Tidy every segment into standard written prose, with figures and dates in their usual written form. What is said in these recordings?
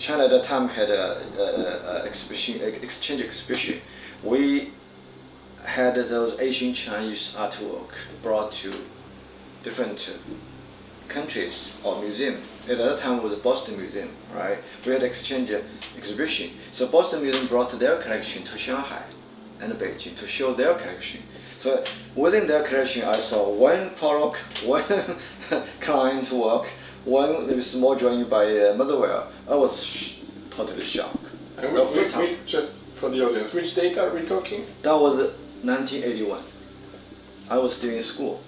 China at that time had a exchange exhibition. We had those Asian Chinese artwork brought to different countries or museum. At that time it was the Boston Museum, right? We had exchange exhibition. So Boston Museum brought their collection to Shanghai and Beijing to show their collection. So within their collection, I saw one Pollock, one Klein's work, one small drawing by Motherwell. I was totally shocked. And wait, just for the audience, which date are we talking? That was 1981. I was still in school.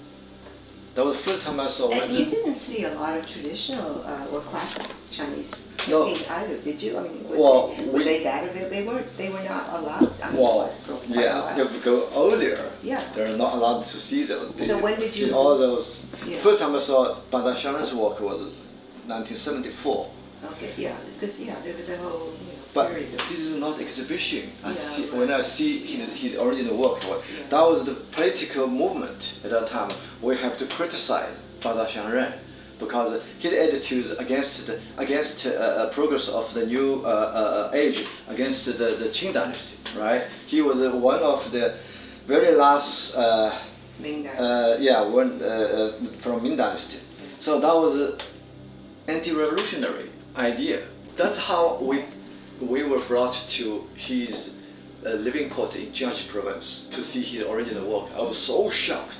That was the first time I saw one. And you didn't see a lot of traditional or classical Chinese paintings either, did you? I mean, were they that available? They were not allowed. I mean, if you go earlier, yeah, they're not allowed to see those. So when did you see all those? Yeah. First time I saw Bada Xiangren's work was 1974. Okay, yeah, because there was a whole But period. this is not exhibition. Yeah, When I see his original work, that was the political movement at that time. We have to criticize Bada Xiangren because his attitudes against progress of the new age, against the Qing dynasty, right? He was one of the very last Ming dynasty. from Ming dynasty. So that was an anti-revolutionary idea. That's how we were brought to his living quarter in Jiangxi province to see his original work. I was so shocked.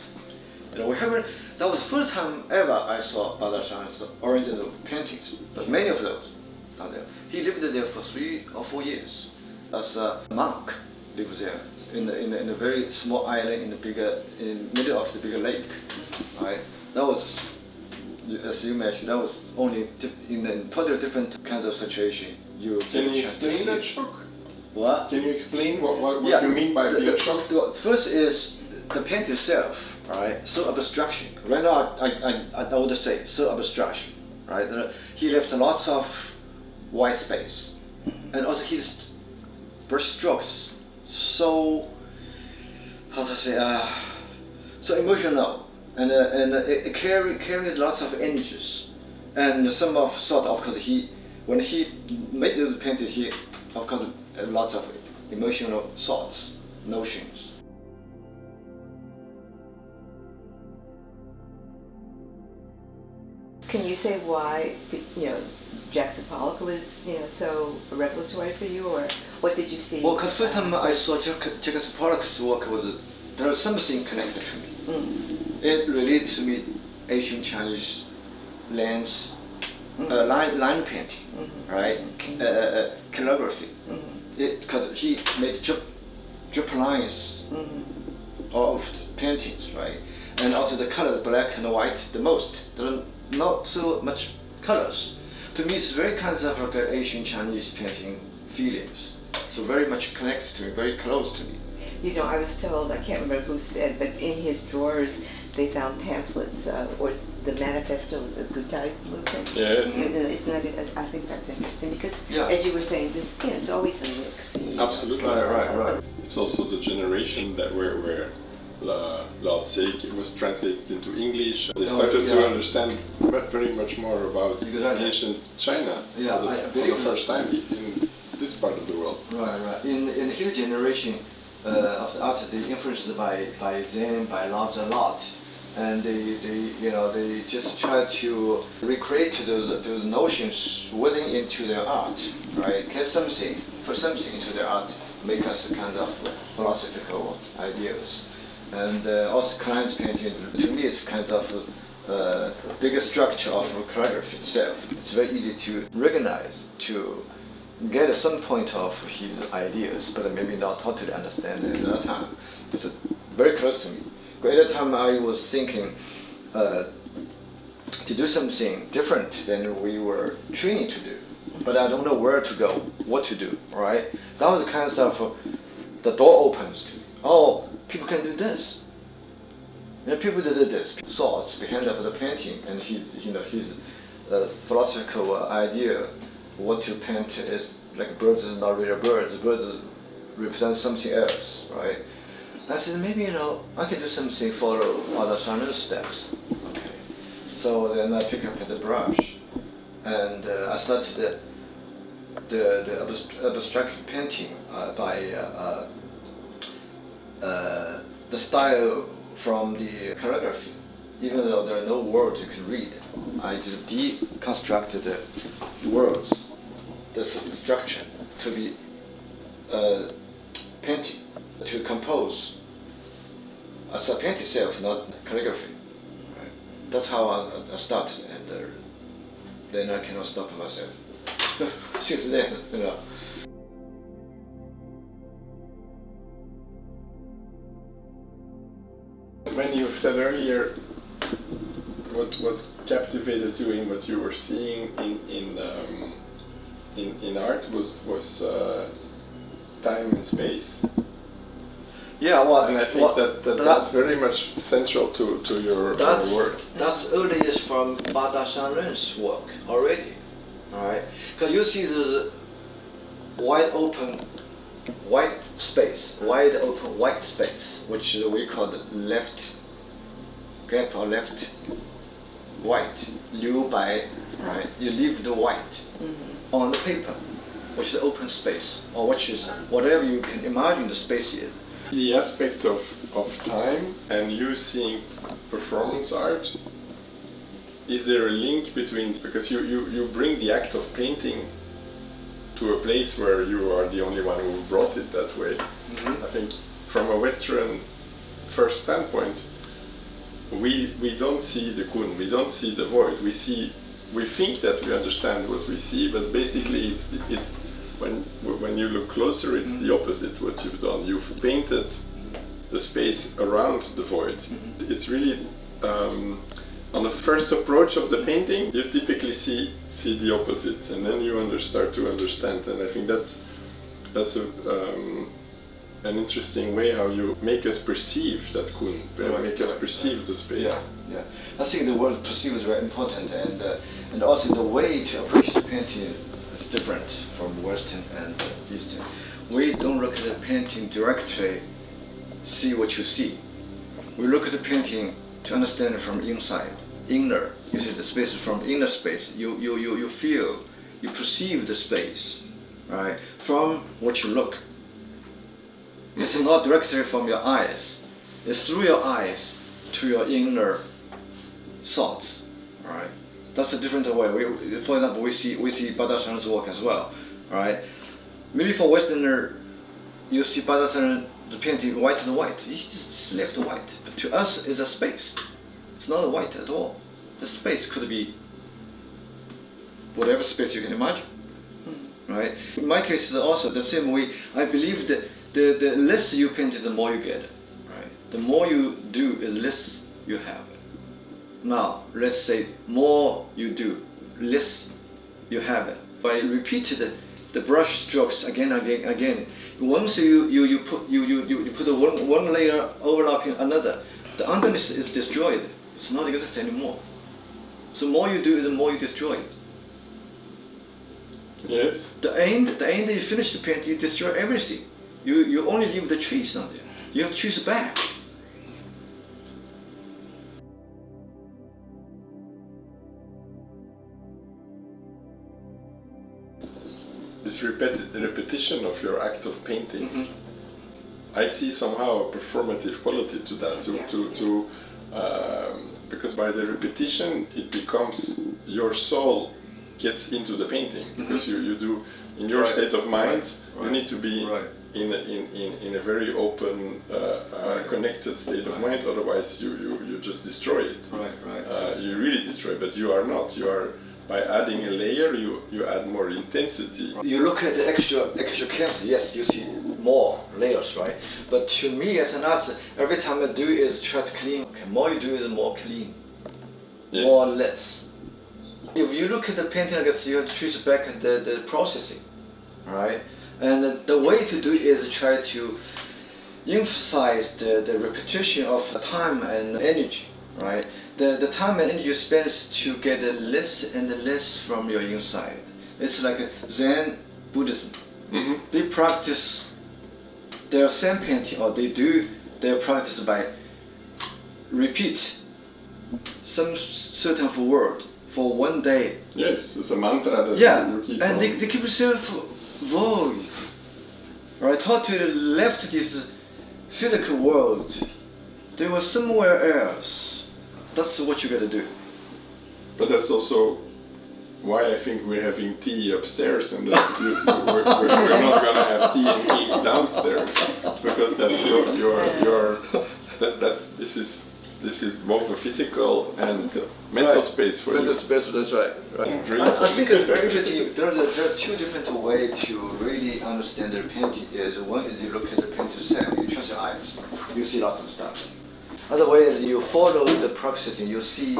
That was the first time ever I saw Bada Xiangren's original paintings, but many of those down there. He lived there for 3 or 4 years as a monk. Lived there in a very small island in the middle of the bigger lake. Right? That was, as you mentioned, that was only in a totally different kind of situation. Can you explain that shock? What? Can you explain what you mean by being shocked? First is the paint itself, right? So abstraction. Right now, I would say so abstraction, right? He left lots of white space, and also his brush strokes so, how to say, so emotional, and it carried lots of images, and some of sort of because when he made the painting, he of course lots of emotional thoughts, notions. Can you say why Jackson Pollock was so revelatory for you, or what did you see? Well, because first time I saw Jackson Pollock's work there was something connected to me. It relates to me Asian Chinese lands, line painting, right? Calligraphy. Because he made drip lines of the paintings, right? And also the color, black and white, the most. There are not so much colors. To me, it's very kind of like Asian Chinese painting feelings. So very much connected to me, very close to me. I was told, I can't remember who said, but in his drawers they found pamphlets or the manifesto of the Gutai movement. Yes. I think that's interesting because, as you were saying, it's always a mix. Absolutely. Right. It's also the generation that where Lao Tse was translated into English. They started to understand very much more about ancient China for the first time in this part of the world. Right. In his generation, after they influenced by Zen, by Lao Tse a lot, and they just try to recreate those notions into their art, right? Put something into their art, make us a kind of philosophical ideas. And also Klein's painting, to me, it's kind of a bigger structure of calligraphy itself. It's very easy to recognize, to get some point of his ideas, but maybe not totally understand it at that time. But very close to me. But at that time, I was thinking to do something different than we were training to do. But I don't know where to go, what to do, right? That was kind of the door opens to me. Oh, people can do this. People did this. Thoughts behind of the painting, and his philosophical idea, what to paint is like birds is not really birds. Birds represent something else, right? I said maybe I can do something, follow Bada Xiangren's steps. Okay. So then I pick up the brush, and I started the abstract painting by the style from the calligraphy. Even though there are no words you can read, I just deconstructed the words, the structure, to be painting, to compose as a paint itself, not calligraphy. Right? That's how I started, and then I cannot stop myself. Since then, you know. When you said earlier what captivated you in what you were seeing in art was time and space. Yeah, well, and I think that's very much central to your work. That's earliest from Bada Shanren's work already, all right? Because you see the wide open white space, which we call the left gap or left white, liu bai, right? You leave the white on the paper, which is open space, or which is whatever you can imagine the space is. The aspect of time and you seeing performance art, is there a link between, because you bring the act of painting to a place where you are the only one who brought it that way. I think from a Western first standpoint, we don't see the kun, we don't see the void. We think that we understand what we see, but basically it's when you look closer, it's the opposite what you've done. You've painted the space around the void. It's really on the first approach of the painting, you typically see the opposite, and then you start to understand. And I think that's an interesting way how you make us perceive that kun, make us perceive the space. Yeah. I think the word perceive is very important, and also the way to appreciate painting is different from Western and Eastern. We don't look at the painting directly, see what you see. We look at the painting to understand it from inside, inner. You see the space from inner space. You feel, you perceive the space, right? From what you look. It's not directly from your eyes. It's through your eyes to your inner thoughts, right? That's a different way. For example, we see Bada Shanren's work as well, right? Maybe for Westerner, you see Bada Shanren the painting white and white. It's left white, but to us, it's a space. It's not white at all. The space could be whatever space you can imagine, right? In my case, also the same way. I believe that the less you paint it, the more you get, right? The more you do, the less you have. Now, let's say more you do, less you have it. By repeated the brush strokes again, once you put one layer overlapping another, the underneath is destroyed. It's not exist anymore. So more you do, the more you destroy. Yes. The end you finish the paint, you destroy everything. You only leave the trees on there. You have to choose back. This repetition of your act of painting, I see somehow a performative quality to that. Because by the repetition, it becomes your soul gets into the painting, because you do in your state of mind. You need to be in a very open, connected state of mind. Otherwise, you just destroy it. You really destroy, but you are not. You are. By adding a layer, you add more intensity. You look at the actual canvas, yes, you see more layers, right? But to me, as an artist, every time I do is try to clean. Okay, more you do, the more clean, more or less. If you look at the painting, I guess you have to choose back the processing, right? And the way to do it is try to emphasize the repetition of time and energy, right? The time and energy you spend to get less and less from your inside. It's like Zen Buddhism. They practice their same painting, or they do their practice by repeat some certain word for one day. Yes, it's a mantra that you keep and on. they keep themselves void. Right, totally left this physical world. They were somewhere else. That's what you gotta do. But that's also why I think we're having tea upstairs and that we're not gonna have tea and eat downstairs, because that's this is both a physical and mental space for you. Mental space, that's right. I think it's very interesting. There are two different ways to really understand the painting. One is you look at the painting itself, you trust your eyes, you see lots of stuff. Other way is you follow the process and you see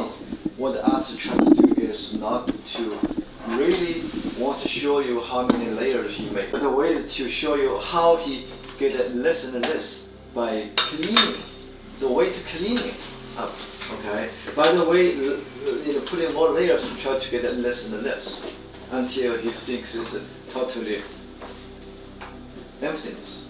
what the artist is trying to do is not to really want to show you how many layers he made. The way is to show you how he get it less and less by cleaning. The way to clean it up, okay? By the way, putting more layers to try to get it less and less until he thinks it's totally emptiness.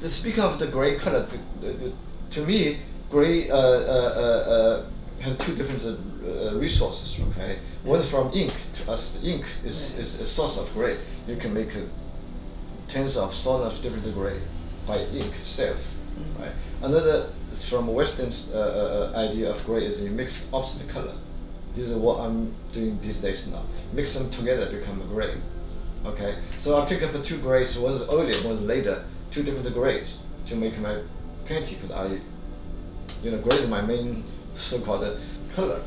Speaking of the gray color, to me, gray has two different resources. Okay, one from ink. To us, the ink is a source of gray. You can make tens of thousands of different gray by ink itself. Right. Another from Western idea of gray is you mix opposite color. This is what I'm doing these days now. Mix them together, become gray. Okay, so I pick up the two grays. One is earlier, one is later. Two different grays to make my painting. But gray is my main so-called color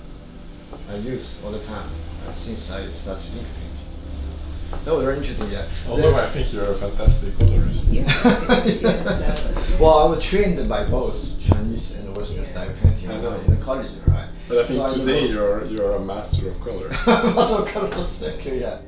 I use all the time since I started ink painting. That was very interesting, yeah. Although I think you're a fantastic colorist. Well, I was trained by both Chinese and Western style painting in the college, right? But I think today you're a master of color. Master of colors, thank you, yeah.